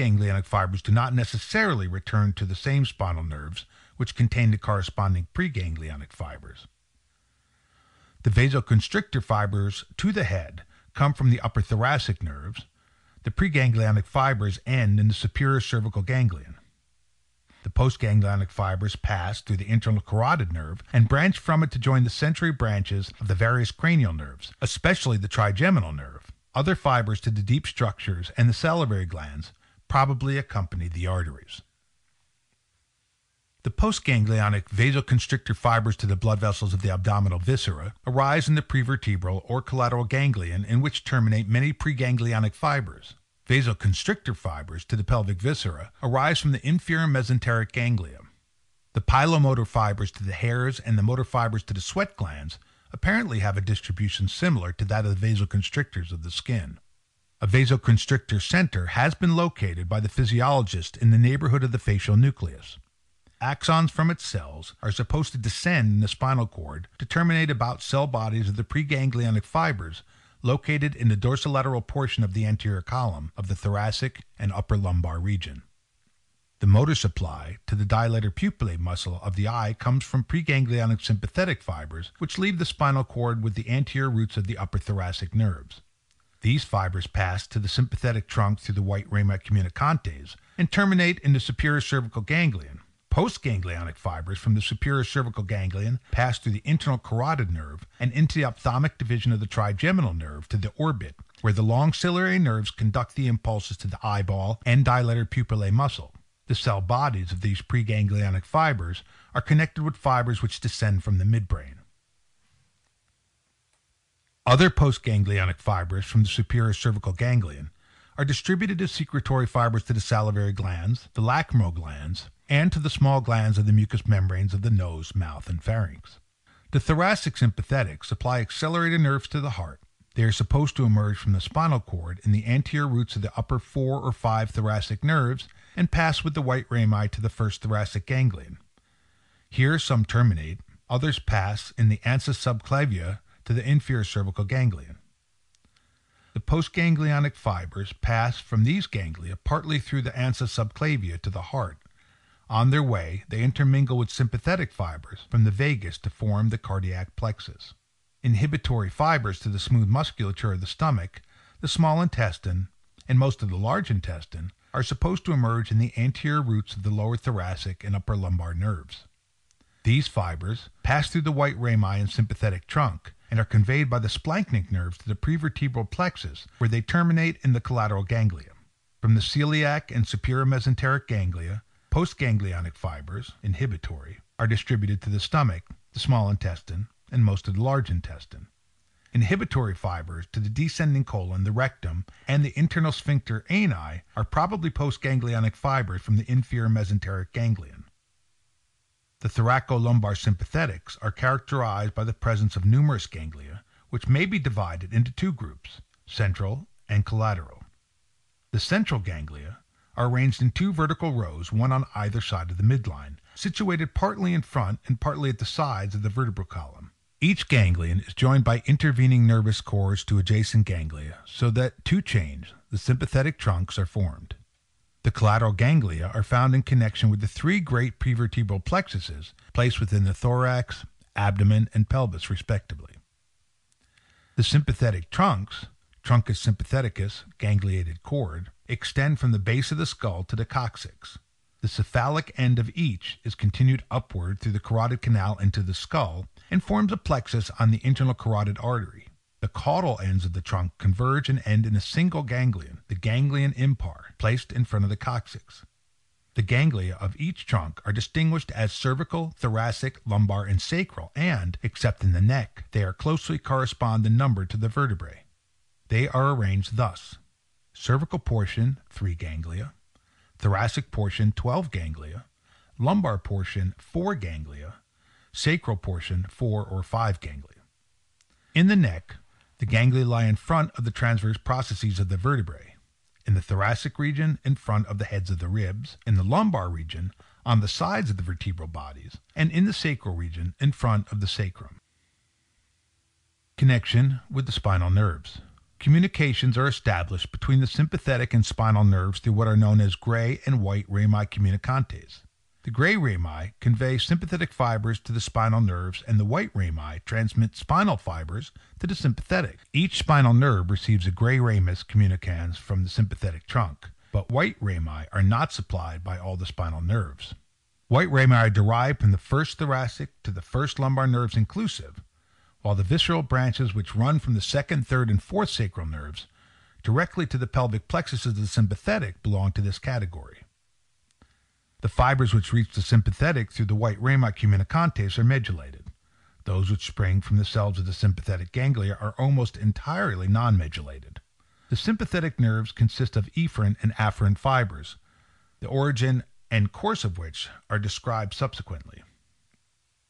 postganglionic fibers do not necessarily return to the same spinal nerves which contain the corresponding preganglionic fibers. The vasoconstrictor fibers to the head come from the upper thoracic nerves. The preganglionic fibers end in the superior cervical ganglion. The postganglionic fibers pass through the internal carotid nerve and branch from it to join the sensory branches of the various cranial nerves, especially the trigeminal nerve. Other fibers to the deep structures and the salivary glands probably accompany the arteries. The postganglionic vasoconstrictor fibers to the blood vessels of the abdominal viscera arise in the prevertebral or collateral ganglion, in which terminate many preganglionic fibers. Vasoconstrictor fibers to the pelvic viscera arise from the inferior mesenteric ganglia. The pilomotor fibers to the hairs and the motor fibers to the sweat glands apparently have a distribution similar to that of the vasoconstrictors of the skin. A vasoconstrictor center has been located by the physiologist in the neighborhood of the facial nucleus. Axons from its cells are supposed to descend in the spinal cord to terminate about cell bodies of the preganglionic fibers located in the dorsolateral portion of the anterior column of the thoracic and upper lumbar region. The motor supply to the dilator pupillae muscle of the eye comes from preganglionic sympathetic fibers, which leave the spinal cord with the anterior roots of the upper thoracic nerves. These fibers pass to the sympathetic trunk through the white rami communicantes and terminate in the superior cervical ganglion. Postganglionic fibers from the superior cervical ganglion pass through the internal carotid nerve and into the ophthalmic division of the trigeminal nerve to the orbit, where the long ciliary nerves conduct the impulses to the eyeball and dilator pupillae muscle. The cell bodies of these preganglionic fibers are connected with fibers which descend from the midbrain. Other postganglionic fibers from the superior cervical ganglion are distributed as secretory fibers to the salivary glands, the lacrimal glands, and to the small glands of the mucous membranes of the nose, mouth, and pharynx. The thoracic sympathetic supply accelerator nerves to the heart. They are supposed to emerge from the spinal cord in the anterior roots of the upper 4 or 5 thoracic nerves and pass with the white rami to the first thoracic ganglion. Here some terminate, others pass in the ansa subclavia to the inferior cervical ganglion. The postganglionic fibers pass from these ganglia partly through the ansa subclavia to the heart. On their way, they intermingle with sympathetic fibers from the vagus to form the cardiac plexus. Inhibitory fibers to the smooth musculature of the stomach, the small intestine, and most of the large intestine are supposed to emerge in the anterior roots of the lower thoracic and upper lumbar nerves. These fibers pass through the white rami and sympathetic trunk and are conveyed by the splanchnic nerves to the prevertebral plexus, where they terminate in the collateral ganglia. From the celiac and superior mesenteric ganglia, postganglionic fibers, inhibitory, are distributed to the stomach, the small intestine, and most of the large intestine. Inhibitory fibers to the descending colon, the rectum, and the internal sphincter ani are probably postganglionic fibers from the inferior mesenteric ganglion. The thoracolumbar sympathetics are characterized by the presence of numerous ganglia, which may be divided into two groups, central and collateral. The central ganglia are arranged in two vertical rows, one on either side of the midline, situated partly in front and partly at the sides of the vertebral column. Each ganglion is joined by intervening nervous cords to adjacent ganglia, so that two chains, the sympathetic trunks, are formed. The collateral ganglia are found in connection with the three great prevertebral plexuses placed within the thorax, abdomen, and pelvis, respectively. The sympathetic trunks, truncus sympatheticus, gangliated cord, extend from the base of the skull to the coccyx. The cephalic end of each is continued upward through the carotid canal into the skull and forms a plexus on the internal carotid artery. The caudal ends of the trunk converge and end in a single ganglion, the ganglion impar, placed in front of the coccyx. The ganglia of each trunk are distinguished as cervical, thoracic, lumbar, and sacral, and, except in the neck, they are closely correspond in number to the vertebrae. They are arranged thus: cervical portion, 3 ganglia; thoracic portion, 12 ganglia; lumbar portion, 4 ganglia; sacral portion, 4 or 5 ganglia. In the neck, the ganglia lie in front of the transverse processes of the vertebrae. In the thoracic region, in front of the heads of the ribs; in the lumbar region, on the sides of the vertebral bodies; and in the sacral region, in front of the sacrum. Connection with the spinal nerves. communications are established between the sympathetic and spinal nerves through what are known as gray and white rami communicantes. The gray rami convey sympathetic fibers to the spinal nerves, and the white rami transmit spinal fibers to the sympathetic. Each spinal nerve receives a gray ramus communicans from the sympathetic trunk, but white rami are not supplied by all the spinal nerves. White rami are derived from the first thoracic to the first lumbar nerves inclusive, while the visceral branches which run from the second, third, and fourth sacral nerves directly to the pelvic plexus of the sympathetic belong to this category. The fibers which reach the sympathetic through the white rami communicantes are medullated. Those which spring from the cells of the sympathetic ganglia are almost entirely non-medullated. The sympathetic nerves consist of efferent and afferent fibers, the origin and course of which are described subsequently.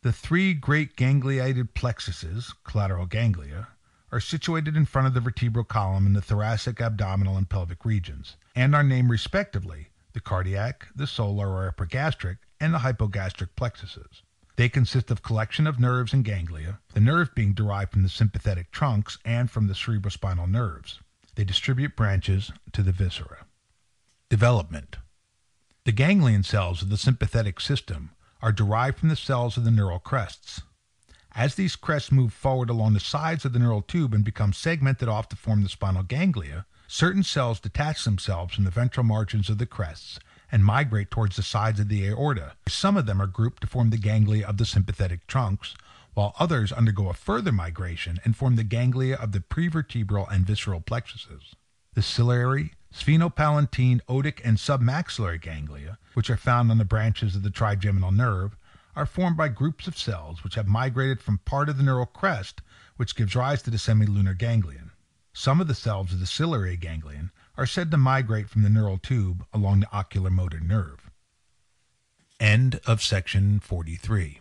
The three great gangliated plexuses, collateral ganglia, are situated in front of the vertebral column in the thoracic, abdominal, and pelvic regions, and are named respectively the cardiac, the solar or epigastric, and the hypogastric plexuses. They consist of collection of nerves and ganglia, the nerve being derived from the sympathetic trunks and from the cerebrospinal nerves. They distribute branches to the viscera. Development. The ganglion cells of the sympathetic system are derived from the cells of the neural crests. As these crests move forward along the sides of the neural tube and become segmented off to form the spinal ganglia, certain cells detach themselves from the ventral margins of the crests and migrate towards the sides of the aorta. Some of them are grouped to form the ganglia of the sympathetic trunks, while others undergo a further migration and form the ganglia of the prevertebral and visceral plexuses. The ciliary, sphenopalatine, otic, and submaxillary ganglia, which are found on the branches of the trigeminal nerve, are formed by groups of cells which have migrated from part of the neural crest, which gives rise to the semilunar ganglion. Some of the cells of the ciliary ganglion are said to migrate from the neural tube along the oculomotor nerve. End of section 43.